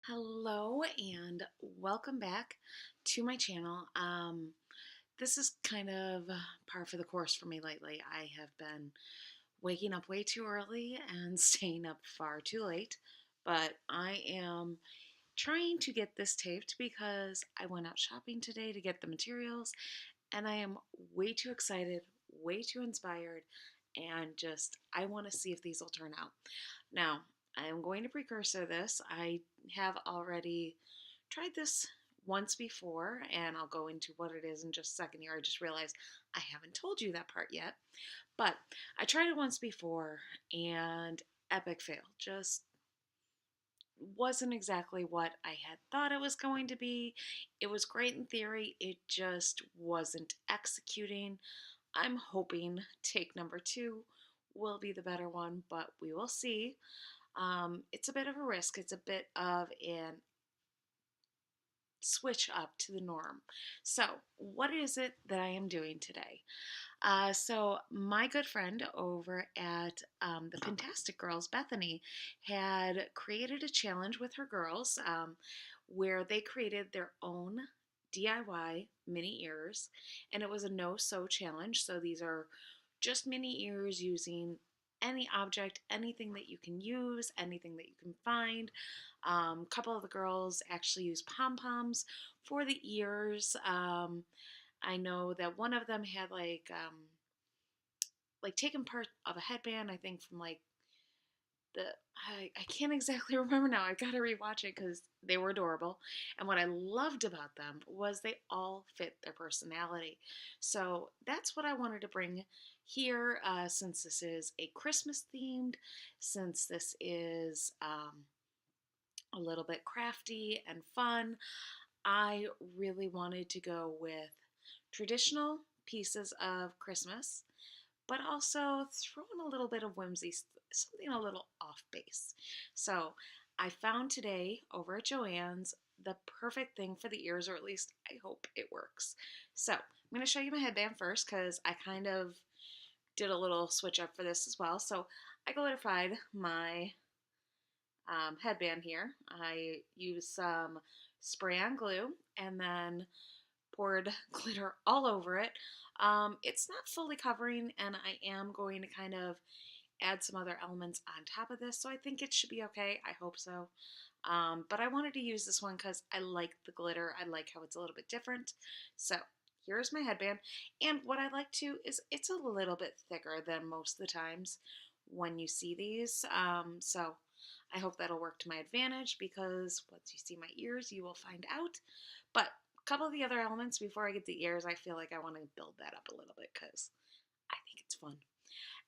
Hello and welcome back to my channel. This is kind of par for the course for me lately. I have been waking up way too early and staying up far too late, but I am trying to get this taped because I went out shopping today to get the materials and I am way too excited, way too inspired, and just I want to see if these will turn out. Now, I am going to precursor this. I have already tried this once before, and I'll go into what it is in just a second here. I just realized I haven't told you that part yet. But I tried it once before, and epic fail. Just wasn't exactly what I had thought it was going to be. It was great in theory, it just wasn't executing. I'm hoping take number two will be the better one, but we will see. It's a bit of a risk. It's a bit of an switch up to the norm. So, what is it that I am doing today? My good friend over at the Pintastic Girls, Bethany, had created a challenge with her girls where they created their own DIY mini ears, and it was a no sew challenge. So these are just mini ears using any object, anything that you can use, anything that you can find. A couple of the girls actually use pom poms for the ears. I know that one of them had like taken part of a headband, I think from like the I can't exactly remember now. I've got to rewatch it because they were adorable. And what I loved about them was they all fit their personality. So that's what I wanted to bring here, since this is a Christmas themed, since this is a little bit crafty and fun. I really wanted to go with traditional pieces of Christmas, but also throw in a little bit of whimsy, something a little off base. So I found today over at Joann's the perfect thing for the ears, or at least I hope it works. So I'm going to show you my headband first because I kind of did a little switch up for this as well. So I glorified my headband here. I used some spray on glue and then poured glitter all over it. It's not fully covering, and I am going to kind of add some other elements on top of this, so I think it should be okay. I hope so. But I wanted to use this one because I like the glitter. I like how it's a little bit different. So here's my headband. And what I like too is it's a little bit thicker than most of the times when you see these. So I hope that'll work to my advantage because once you see my ears, you will find out. But a couple of the other elements before I get the ears, I feel like I want to build that up a little bit because I think it's fun.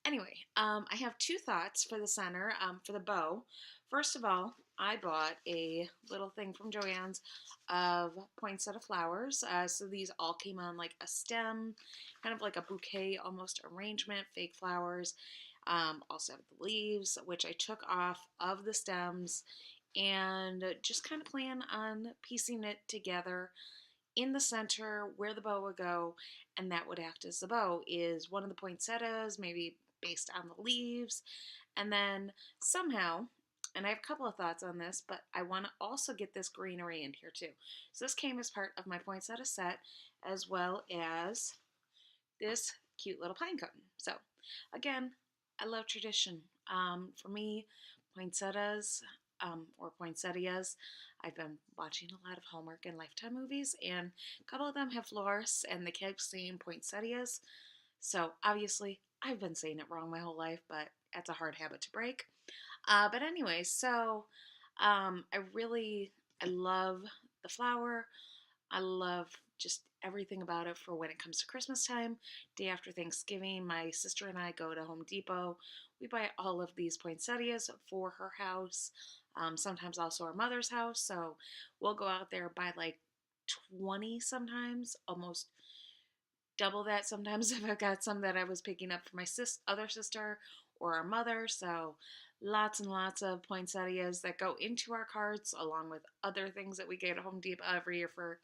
Anyway, I have two thoughts for the center, for the bow. First of all, I bought a little thing from Joann's of poinsettia flowers. So these all came on like a stem, kind of like a bouquet almost arrangement, fake flowers. Also have the leaves, which I took off of the stems and just kind of plan on piecing it together in the center where the bow would go, and that would act as the bow, is one of the poinsettias, maybe based on the leaves, and then somehow, and I have a couple of thoughts on this, but I want to also get this greenery in here too. So this came as part of my poinsettia set, as well as this cute little pine cone. So again, I love tradition. For me, poinsettias or poinsettias, I've been watching a lot of Hallmark and Lifetime movies, and a couple of them have florists, and they kept saying poinsettias. So obviously, I've been saying it wrong my whole life, but that's a hard habit to break. But anyway, so I love the flower. I love just everything about it for when it comes to Christmas time. Day after Thanksgiving, my sister and I go to Home Depot. We buy all of these poinsettias for her house, sometimes also our mother's house. So we'll go out there buy like 20 sometimes, almost double that sometimes if I've got some that I was picking up for my other sister or our mother. So lots and lots of poinsettias that go into our carts along with other things that we get at Home Depot every year for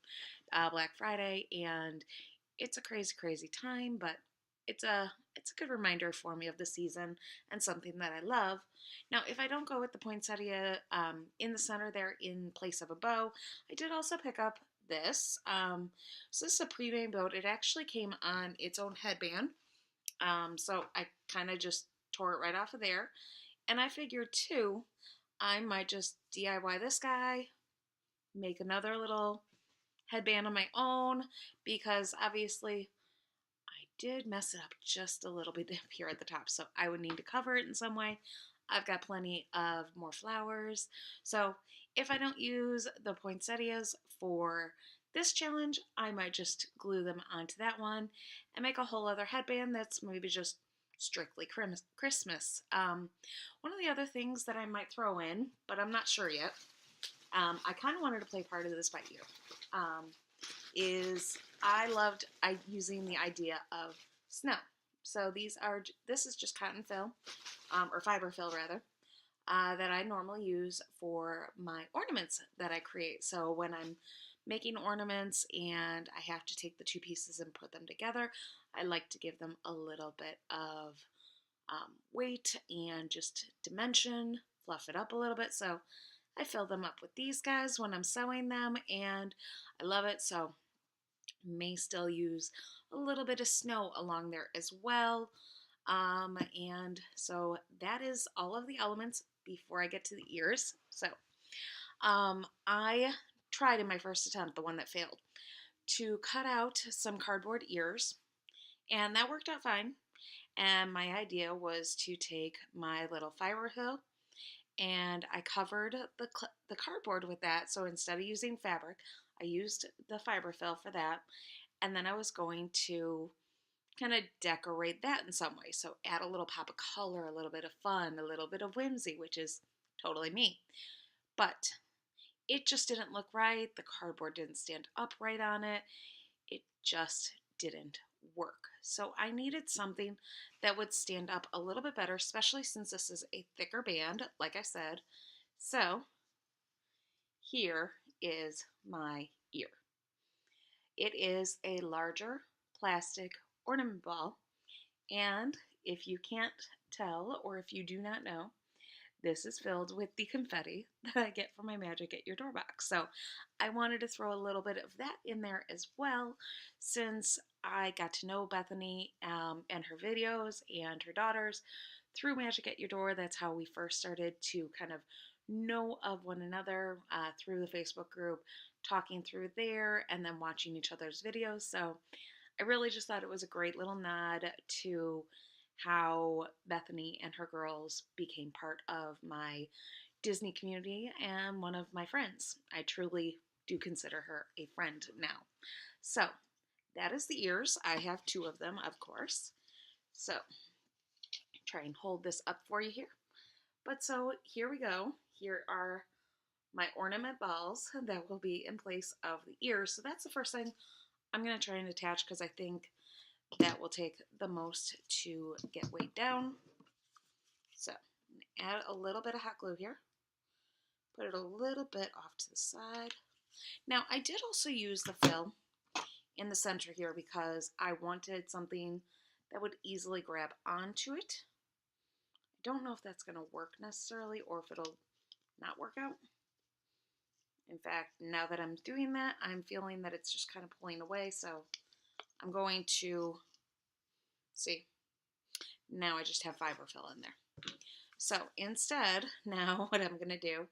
Black Friday. And it's a crazy, crazy time, but it's a good reminder for me of the season and something that I love. Now, if I don't go with the poinsettia in the center there in place of a bow, I did also pick up this. So this is a pre-made boat. It actually came on its own headband. So I kind of just tore it right off of there. And I figured too, I might just DIY this guy, make another little headband on my own, because obviously I did mess it up just a little bit here at the top, so I would need to cover it in some way. I've got plenty of more flowers, so if I don't use the poinsettias for this challenge, I might just glue them onto that one and make a whole other headband that's maybe just strictly Christmas. One of the other things that I might throw in, but I'm not sure yet, I kind of wanted to play part of this by ear, is I loved using the idea of snow. So this is just cotton fill, or fiber fill rather, that I normally use for my ornaments that I create. So when I'm making ornaments and I have to take the two pieces and put them together, I like to give them a little bit of weight and just dimension, fluff it up a little bit. So I fill them up with these guys when I'm sewing them, and I love it. So may still use a little bit of snow along there as well. And so that is all of the elements before I get to the ears. So I tried in my first attempt, the one that failed, to cut out some cardboard ears, and that worked out fine. And my idea was to take my little fiber fill, and I covered the cardboard with that. So instead of using fabric, I used the fiber fill for that. And then I was going to kind of decorate that in some way. So add a little pop of color, a little bit of fun, a little bit of whimsy, which is totally me. But it just didn't look right. The cardboard didn't stand upright on it. It just didn't work. So I needed something that would stand up a little bit better, especially since this is a thicker band, like I said. So here is my ear. It is a larger plastic ornament ball, and if you can't tell, or if you do not know, this is filled with the confetti that I get from my Magic at Your Door box. So I wanted to throw a little bit of that in there as well, since I got to know Bethany and her videos and her daughters through Magic at Your Door. That's how we first started to kind of know of one another through the Facebook group, talking through there, and then watching each other's videos. So I really just thought it was a great little nod to how Bethany and her girls became part of my Disney community and one of my friends. I truly do consider her a friend now. So that is the ears. I have two of them, of course. So try and hold this up for you here. But so here we go. Here are my ornament balls that will be in place of the ears. So that's the first thing I'm going to try and attach, because I think that will take the most to get weighed down. So add a little bit of hot glue here. Put it a little bit off to the side. Now I did also use the fill in the center here because I wanted something that would easily grab onto it. I don't know if that's going to work necessarily, or if it'll not work out. In fact, now that I'm doing that, I'm feeling that it's just kind of pulling away, so I'm going to see. Now I just have fiber fill in there. So instead, now what I'm going to do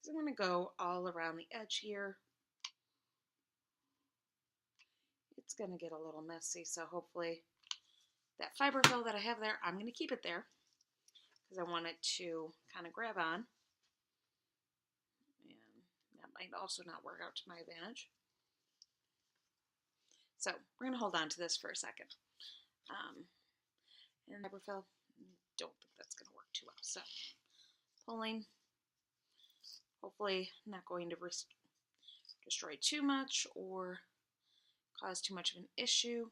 is I'm going to go all around the edge here. It's going to get a little messy, so hopefully that fiber fill that I have there, I'm going to keep it there because I want it to kind of grab on. And that might also not work out to my advantage. So we're going to hold on to this for a second. And fiber fill, don't think that's going to work too well. So pulling, hopefully not going to destroy too much or cause too much of an issue,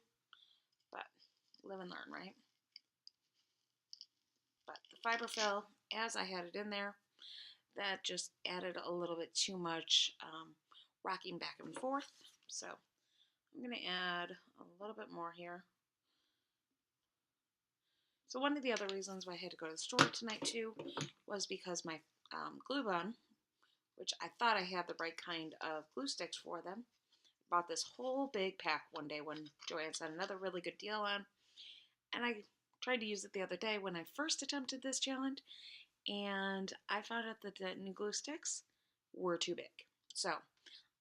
but live and learn, right? But the fiber fill, as I had it in there, that just added a little bit too much rocking back and forth. So I'm going to add a little bit more here. So one of the other reasons why I had to go to the store tonight too was because my glue gun, which I thought I had the right kind of glue sticks for them, bought this whole big pack one day when Joanne said another really good deal on, and I tried to use it the other day when I first attempted this challenge, and I found out that the new glue sticks were too big. So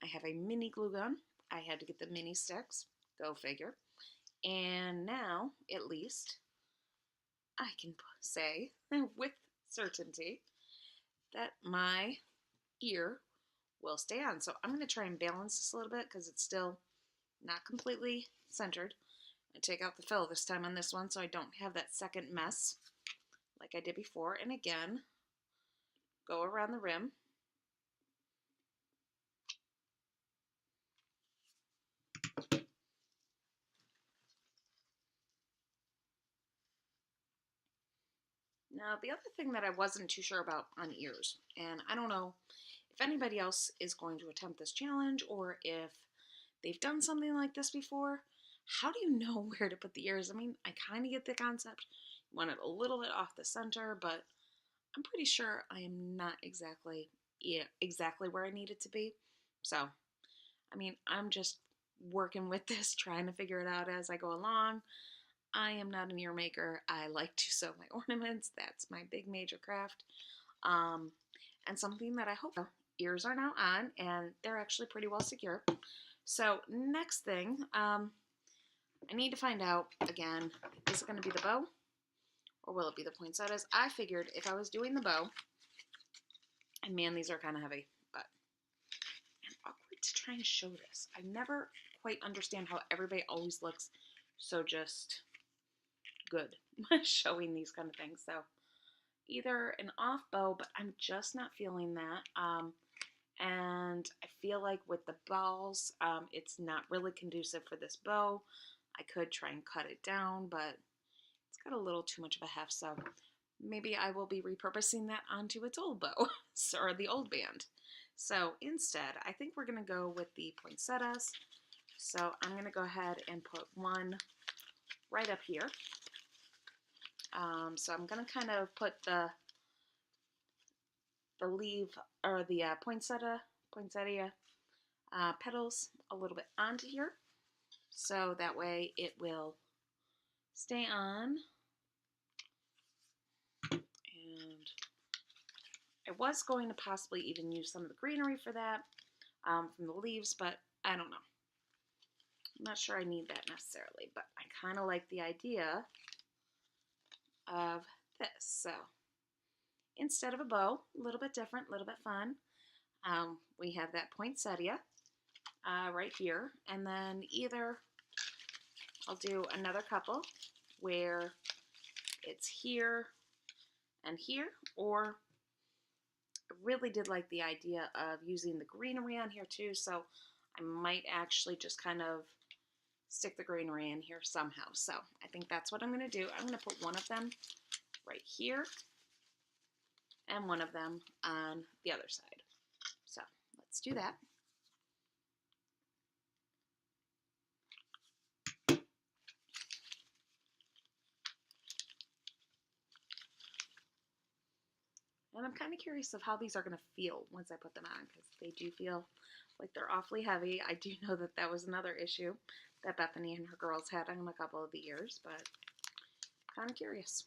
I have a mini glue gun. I had to get the mini sticks, go figure. And now, at least, I can say with certainty that my ear will stay on. So I'm going to try and balance this a little bit because it's still not completely centered. I take out the fill this time on this one so I don't have that second mess like I did before. And again, go around the rim. Now, the other thing that I wasn't too sure about on ears, and I don't know if anybody else is going to attempt this challenge or if they've done something like this before, how do you know where to put the ears? I mean, I kind of get the concept. You want it a little bit off the center, but I'm pretty sure I am not exactly where I need it to be. So, I mean, I'm just working with this, trying to figure it out as I go along. I am not an ear maker. I like to sew my ornaments. That's my big major craft. And something that I hope ears are now on, and they're actually pretty well secure. So next thing, I need to find out again, is it going to be the bow or will it be the poinsettias? I figured if I was doing the bow, and man, these are kind of heavy, but I'm awkward to try and show this. I never quite understand how everybody always looks so just good showing these kind of things. So either an off bow, but I'm just not feeling that. And I feel like with the balls, it's not really conducive for this bow. I could try and cut it down, but it's got a little too much of a heft, so maybe I will be repurposing that onto its old bow, or the old band. So instead, I think we're going to go with the poinsettias. So I'm going to go ahead and put one right up here. So I'm going to kind of put the leaf, or the poinsettia petals a little bit onto here. So that way it will stay on. And I was going to possibly even use some of the greenery for that from the leaves, but I don't know. I'm not sure I need that necessarily, but I kind of like the idea of this. So instead of a bow, a little bit different, a little bit fun, we have that poinsettia right here, and then either I'll do another couple where it's here and here, or I really did like the idea of using the greenery on here too, so I might actually just kind of stick the greenery in here somehow. So I think that's what I'm going to do. I'm going to put one of them right here and one of them on the other side. So let's do that. And I'm kind of curious of how these are going to feel once I put them on, because they do feel like they're awfully heavy. I do know that that was another issue that Bethany and her girls had on a couple of the ears, but kind of curious.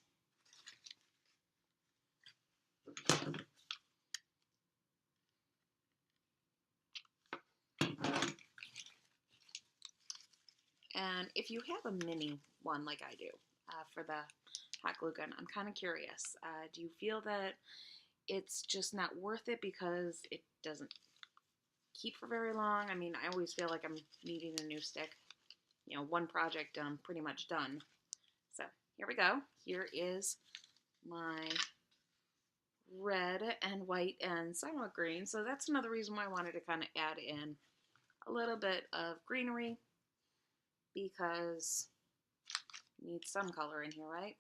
And if you have a mini one like I do for the hot glue gun, I'm kind of curious. Do you feel that it's just not worth it because it doesn't keep for very long? I mean, I always feel like I'm needing a new stick. You know, one project done, pretty much done. So here we go. Here is my red and white and somewhat green. So that's another reason why I wanted to kind of add in a little bit of greenery, because you need some color in here, right?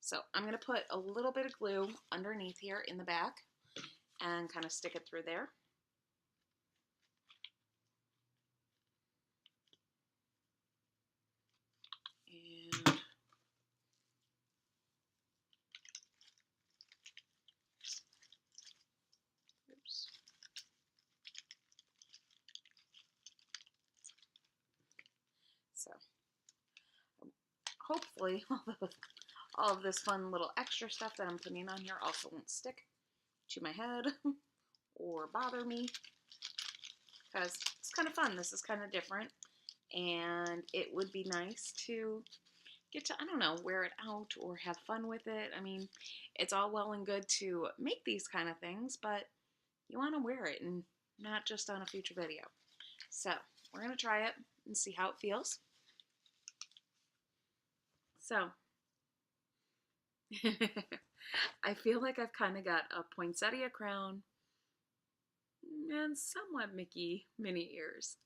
So I'm going to put a little bit of glue underneath here in the back and kind of stick it through there. And So hopefully all of this fun little extra stuff that I'm putting on here also won't stick to my head or bother me, because it's kind of fun. This is kind of different, and it would be nice to get to, I don't know, wear it out or have fun with it. I mean, it's all well and good to make these kind of things, but you want to wear it and not just on a future video. So we're going to try it and see how it feels. So I feel like I've kind of got a poinsettia crown and somewhat Mickey Minnie ears.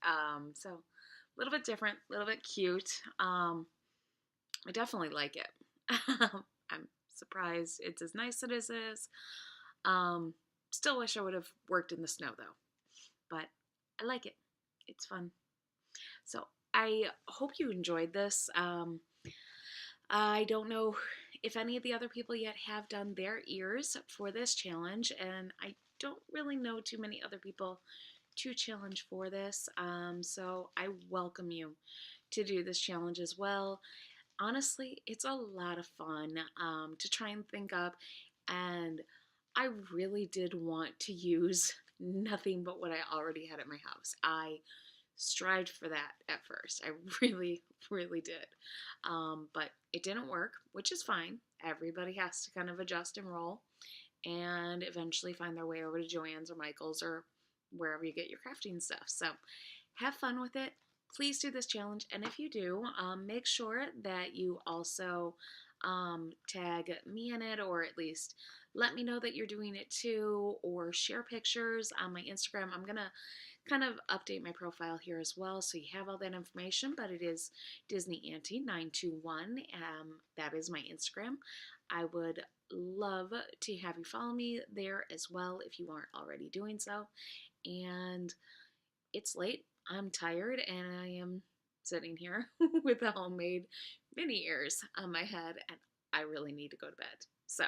So a little bit different, a little bit cute. I definitely like it. I'm surprised it's as nice as it is. Still wish I would have worked in the snow though, but I like it. It's fun. So I hope you enjoyed this. I don't know if any of the other people yet have done their ears for this challenge, and I don't really know too many other people to challenge for this. So I welcome you to do this challenge as well. Honestly, it's a lot of fun to try and think up, and I really did want to use nothing but what I already had at my house. I strived for that at first. I really, really did. But it didn't work, which is fine. Everybody has to kind of adjust and roll and eventually find their way over to Joann's or Michael's or wherever you get your crafting stuff. So have fun with it. Please do this challenge. And if you do, make sure that you also tag me in it, or at least let me know that you're doing it too, or share pictures on my Instagram. I'm going to kind of update my profile here as well, so you have all that information, but it is Disney Auntie 921. That is my Instagram. I would love to have you follow me there as well if you aren't already doing so. And it's late, I'm tired, and I am sitting here with the homemade Minnie ears on my head, and I really need to go to bed. So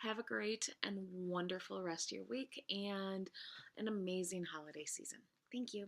have a great and wonderful rest of your week and an amazing holiday season. Thank you.